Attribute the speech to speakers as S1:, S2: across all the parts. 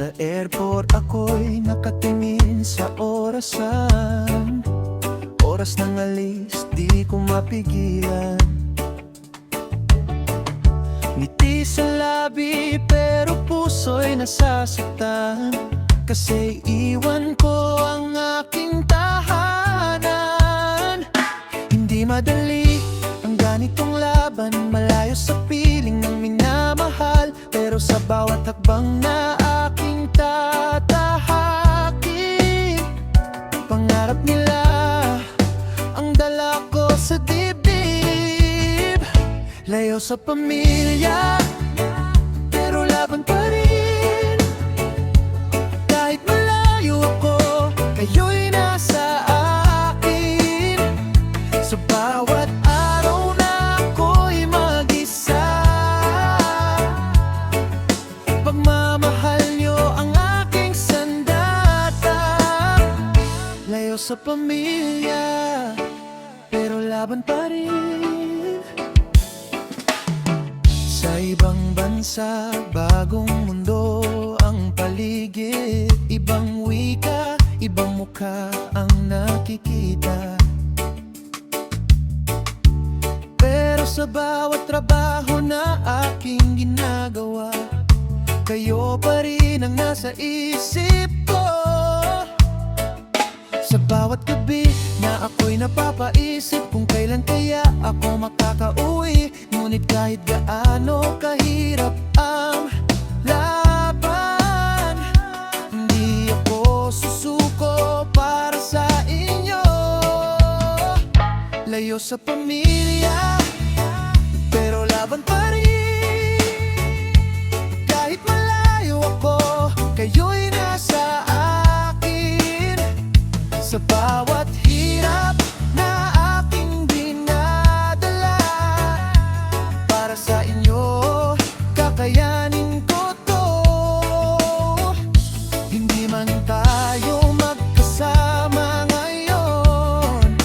S1: Sa airport ako'y nakatingin sa orasan. Oras ng alis, di ko mapigilan. Ngiti sa labi pero puso'y nasasaktan. Kasi iwan ko ang aking tahanan. Hindi madali ang ganitong laban, malayo sa piling ng minamahal. Pero sa bawat hakbang na aking tatahakin, pangarap nila ang dala ko sa dibdib. Layo sa pamilya, pero laban pa rin. Kahit malayo ako, kayo'y nasa akin. Sa bawat araw na ako'y mag-isa, pagmamahal nyo ang aking sandata. Layo sa pamilya, pero laban pa rin. Sa ibang bansa, bagong mundo ang paligid. Ibang wika, ibang mukha ang nakikita. Pero sa bawat trabaho na aking ginagawa, kayo pa rin ang nasa isip ko. Sa bawat gabi na ako'y napapaisip kung kailan kaya ako makakauwi. Ngunit kahit gaano kahirap ang laban, hindi ako susuko para sa inyo. Layo sa pamilya, pero laban pa rin. Kahit malayo ako, kayo'y nasa akin. Sa bawat hirap na aking dinadala, para sa inyo, kakayanin ko to. Hindi man tayo magkasama ngayon,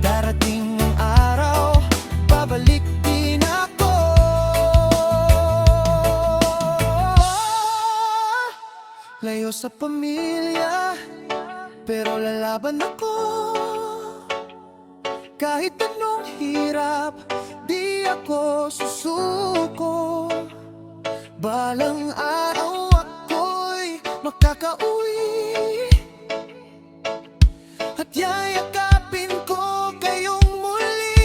S1: darating ang araw, babalik din ako. Layo sa pamilya, pero lalaban ako. Kahit anong hirap, di ako susuko. Balang araw ako'y makakauwi, at yayakapin ko kayong muli.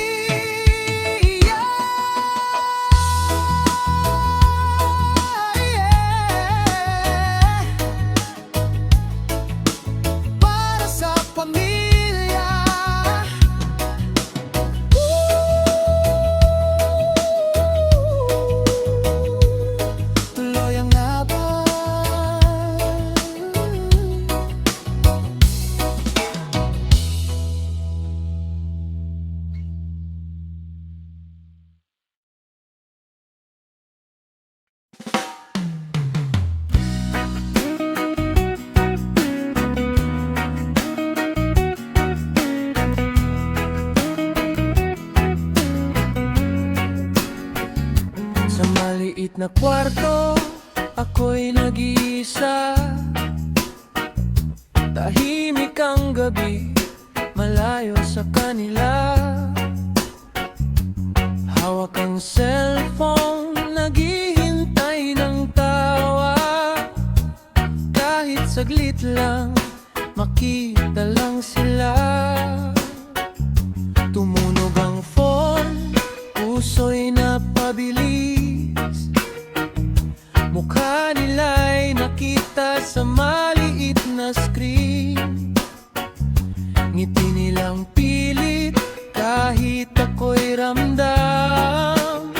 S1: Para sa pamilya, tuloy ang laban. Sa maliit na kwarto, ako'y nag-iisa. Tahimik ang gabi, malayo sa kanila. Hawak ang cellphone, naghihintay ng tawa. Kahit saglit lang, makita lang sila. Tumunog ang phone, puso'y napabilis. Mukha nila'y nakita sa maliit na screen. Ngiti nilang pilit kahit ako'y ramdam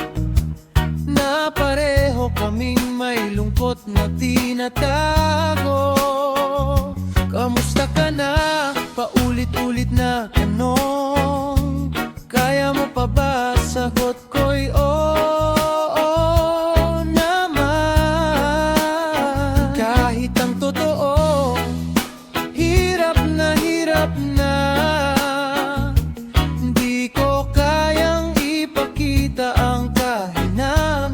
S1: na pareho kaming may lungkot na tinatago. Kamusta ka na? Paulit-ulit na tanong. Kaya mo pa ba? Sagot ko'y oo naman. Kahit ang totoo, hirap na di ko kayang ipakita ang kahinangan.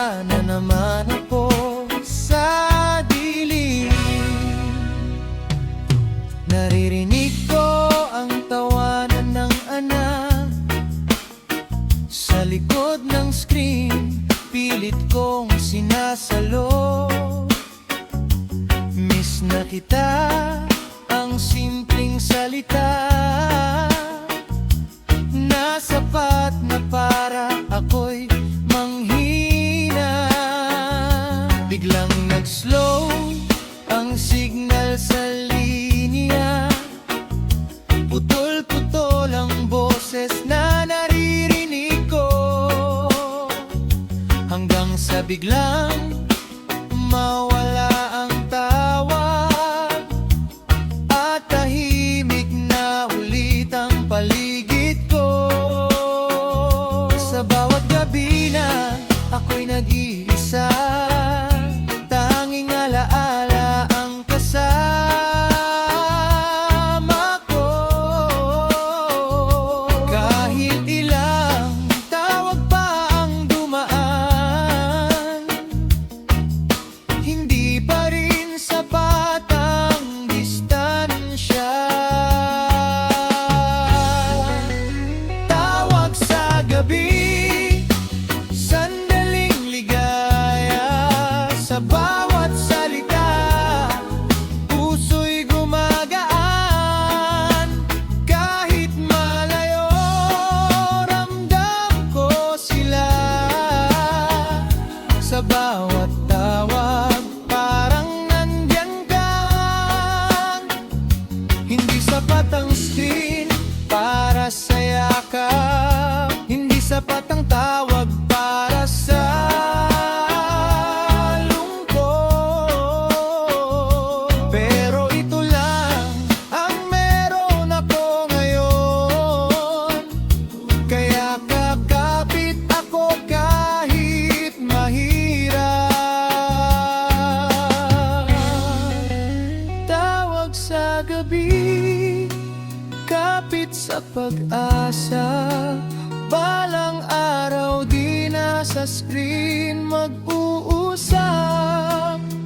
S1: Nagdududa na naman ako sa dilim. Naririnig ko ang tawanan ng anak sa likod ng screen. Pilit kong sinasalo, miss na kita, ang simpleng salita na sapat na para ako'y manghina. Biglang nag-slow ang signal sa linya, putol-putol ang boses na naririnig ko, hanggang sa biglang mawala ang tawag at tahimik na ulit ang paligid ko. Sa bawat gabi na ako'y nag-iisa, tanging alaala ang kasama ko. Kahit ilang tawag pa ang dumaan, hindi pa rin sapat ang distansya. Tawag sa gabi, sandaling ligaya, sa bawat salita puso'y gumagaan. Kahit malayo, ramdam ko sila. Sa bawat tawag, parang nandyan ka. Hindi sapat ang screen para sa yakap, hindi sapat ang tawag para sa lungkot. Pero ito lang ang meron ako ngayon, kaya kakapit ako kahit mahirap. Tawag sa gabi, kapit sa pag-asa, balang araw di na sa screen mag-uusap.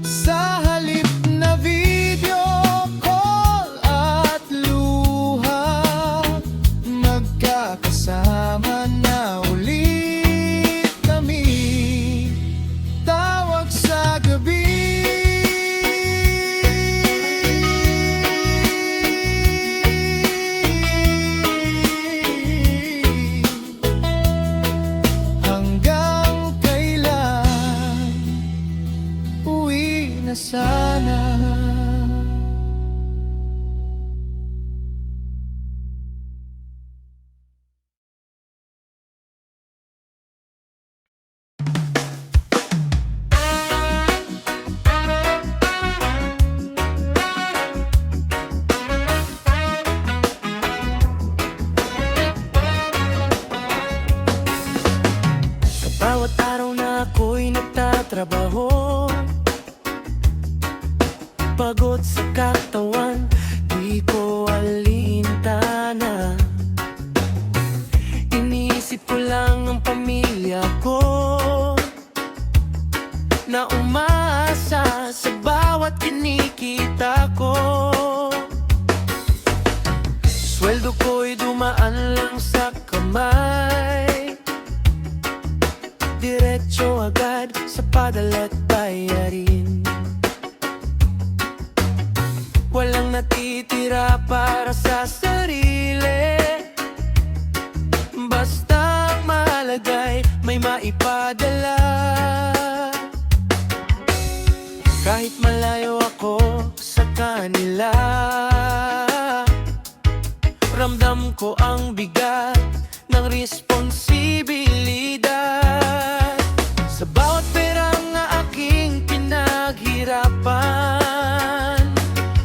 S1: Sa halip na video call at luha, magkakasama na ulit kami. Tawag sa gabi, hanggang kailan uwi na sana. Bawat araw na ako'y nagtatrabaho, pagod sa katawan, di ko alintana. Iniisip ko lang ang pamilya ko, na umaasa sa bawat kinikita ko. Sweldo ko'y dumaan lang sa kamay, diretso agad sa padala't bayarin. Walang natitira para sa sarili, basta malagay may maipadala. Kahit malayo ako sa kanila, ramdam ko ang bigat ng responsibilidad. Sa bawat pera nga aking pinaghirapan,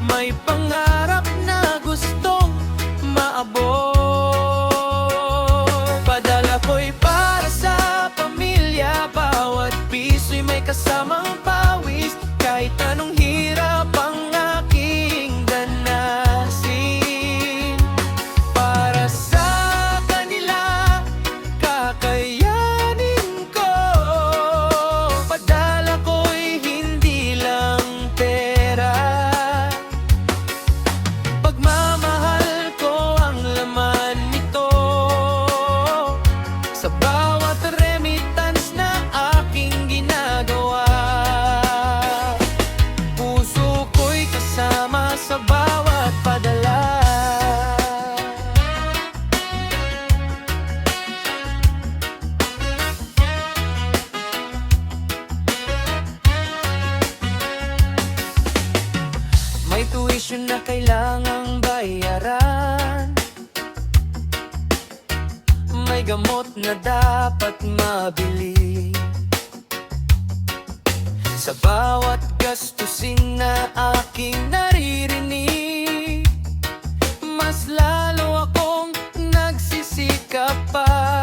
S1: may pangarap na gustong maabot. Padala ko'y para sa pamilya, bawat piso'y may kasamang pawis. Kahit anong hirap ang aking danasin, para sa kanila kakayanin ko. bisyo na kailangang bayaran, may gamot na dapat mabili. Sa bawat gastusin na aking naririnig, mas lalo akong nagsisikap pa.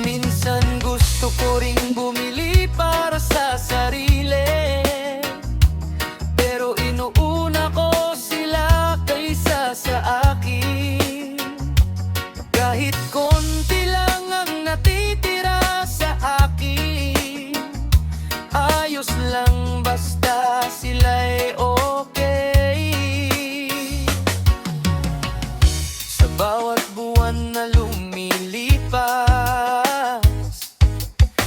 S1: Minsan gusto ko ring bumili para sa sarili, pero inuuna ko sila kaysa sa akin. Kahit konti lang ang natitira sa akin, ayos lang basta sila'y okay. Sa bawat buwan na lumilipas,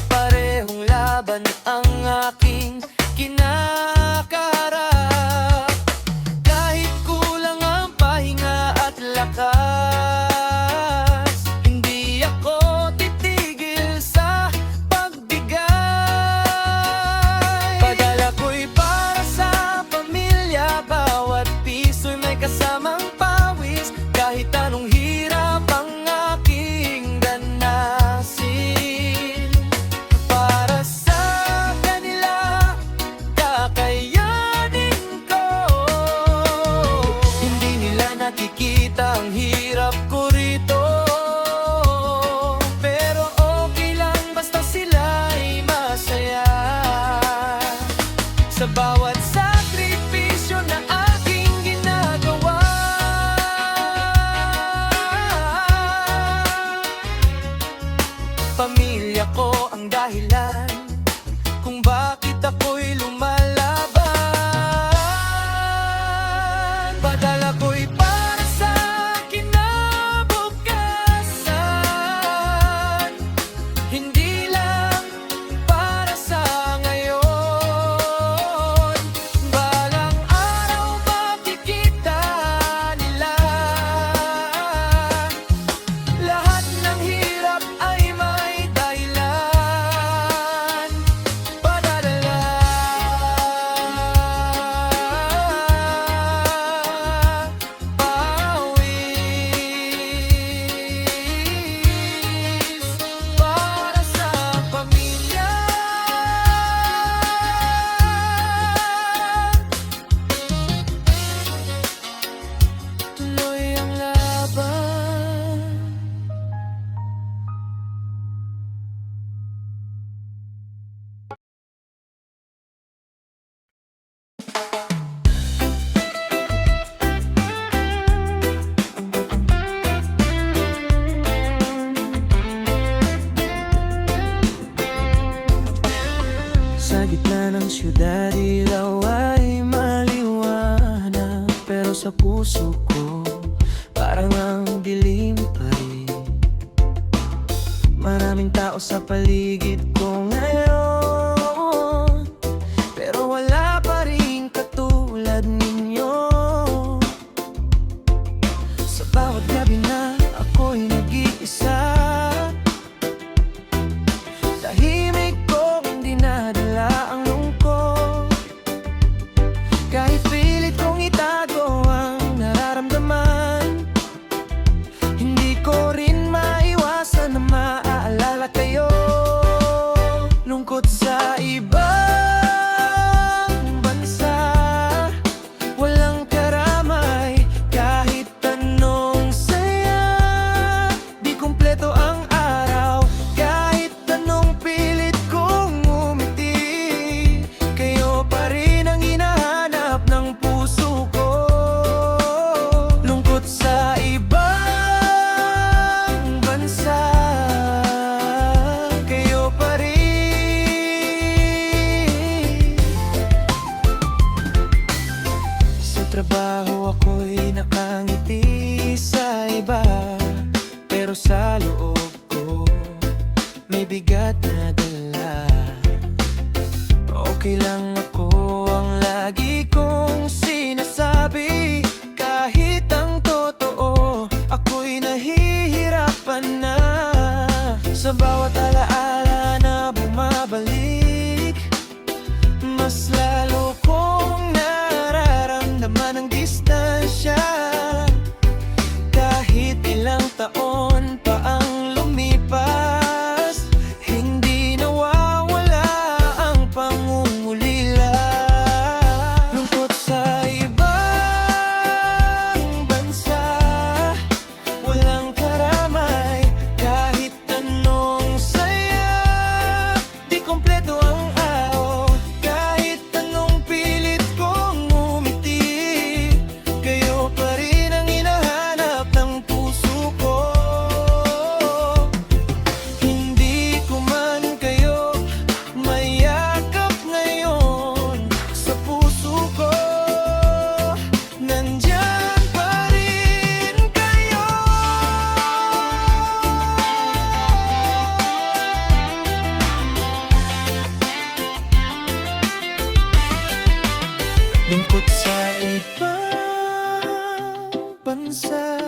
S1: parehong laban ang aking kinakaharap. Kahit kulang ang pahinga at lakas, hindi ako titigil sa pagbigay. Padala ko'y para sa pamilya, bawat piso'y may kasamang pawis. Kahit anong hirap ang aking danasin, para sa kanila kakayanin ko. Hindi nila nakikita ang hirap ko rito, pero okay lang basta sila'y masaya. Sa bawat sakripisyo na aking ginagawa, pamilya ko ang dahilan kung bakit ako'y lumalaban. Padala ko'y para sa kinabukasan, hindi lang para sa ngayon. Balang araw makikita nila, lahat ng hirap ay may dahilan. Padadala, pawis para sa pamilya. Tuloy ang laban. Sa gitna ng syudad, ilaw ay maliwanag, pero sa puso ko parang ang dilim pa rin. Maraming tao sa paligid ko ngayon, pero wala pa rin katulad ninyo. Sa bawat gabi na ako'y nag-iisa, tahimik kong dinadala ang lungkot. Kahit pilit kong itago ang nararamdaman, hindi ko rin maiwasan na maaalala kayo. Lungkot sa ibang bansa, walang karamay, kahit anong saya. Di kumpleto ang araw, kahit anong pilit kong umiti, kayo pa rin ang hinahanap ng puso ko. Lungkot sa ibang bansa, kayo pa rin. Sa trabaho ako'y nakangiti sa iba, pero sa loob ko may bigat na dala. Okay lang ako, ang lagi kong sinasabi, kahit ang totoo ako'y nahihirapan na. Sa bawat alaala na bumabalik, mas lalo kong nararamdaman lingkod sa ibang bansa,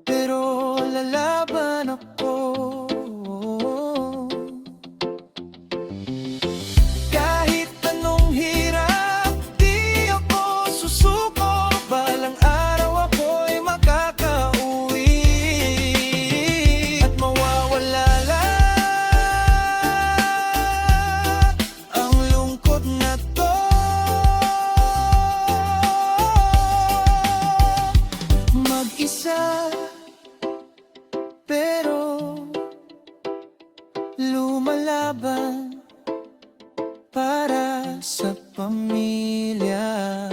S1: pero lalaban ako. Kahit anong hirap, di ako susuko. Balang araw ako'y makakauwi at mawawala lahat ang lungkot na to. Mag-isa, pero lumalaban para sa pamilya.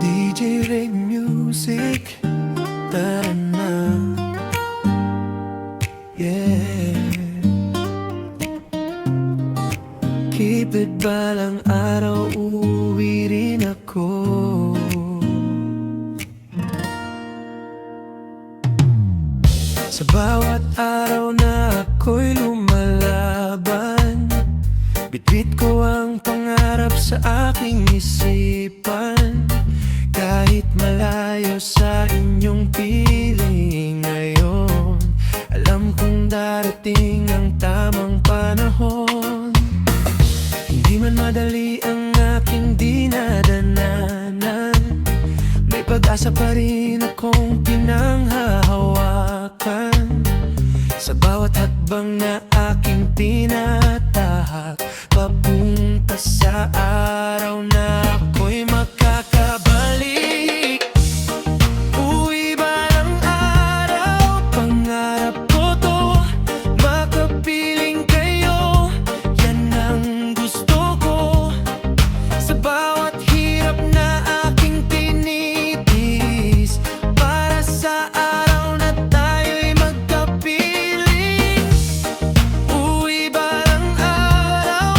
S1: DJ Ray Music, tara na. Yeah. Keep it, balang araw uuwi rin ako. Sa bawat araw na ako'y lumalaban, bitbit ko ang pangarap sa aking isipan. Kahit malayo sa inyong piling ngayon, alam kong darating ang tamang panahon. Hindi man madali ang aking dinadananan, may pag-asa pa rin akong pinanghahawakan. Sa bawat hakbang na aking tinatahak, papunta sa araw na ako'y makakabalik. Uwi balang araw, pangarap ko to, makapiling kayo, yan ang gusto ko. Sa bawat hirap na aking tinitiis, para sa araw na tayo'y magkapiling. Uwi balang araw,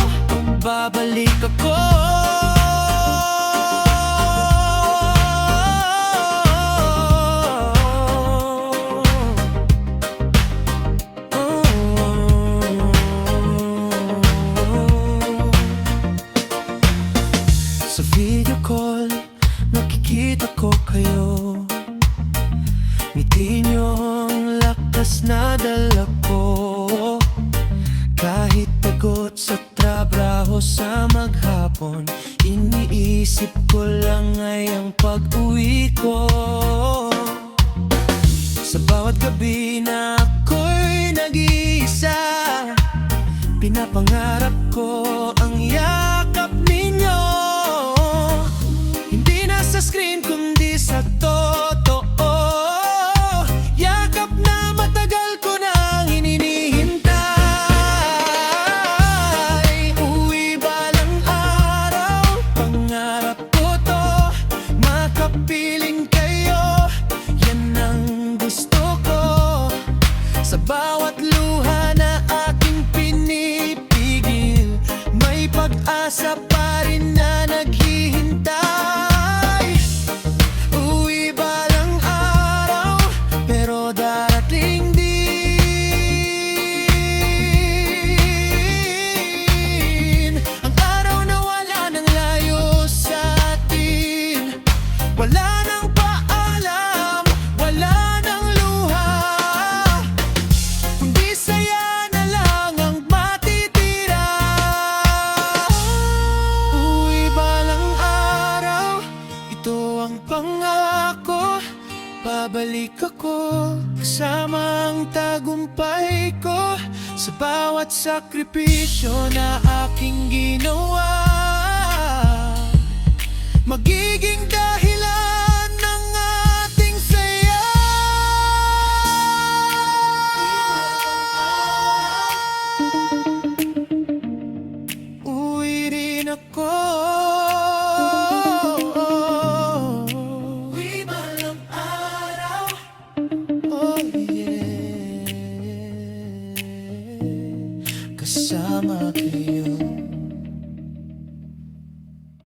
S1: babalik ako. Sa video call, nakikita ko kayo. Ngiti niyo ang lakas na dala ko. Kahit pagod sa trabaho sa maghapon, iniisip ko lang ay ang pag-uwi ko. Sa bawat gabi na ako'y nag-iisa, pinapangarap ko ang yakap ninyo. Hindi na sa screen kundi sa totoo, yakap na matagal ko nang hinihintay. Uwi balang araw, pangarap ko to, makapiling kayo, yan ang gusto ko. Sa bawat luha na aking pinipigil, may pag-asa pa rin na naghihintay. Uwi balang araw, pero darating din ang araw na wala nang layo sa atin. Wala nang paalam, wala nang luha, kundi saya na lang ang matitira. Uwi balang araw, ito ang pangako, babalik ako kasama ang tagumpay ko. Sa bawat sakripisyo na aking ginawa, magiging dahilan ng ating saya. Uwi rin ako. Uwi balang araw, oh yeah, kasama kayo.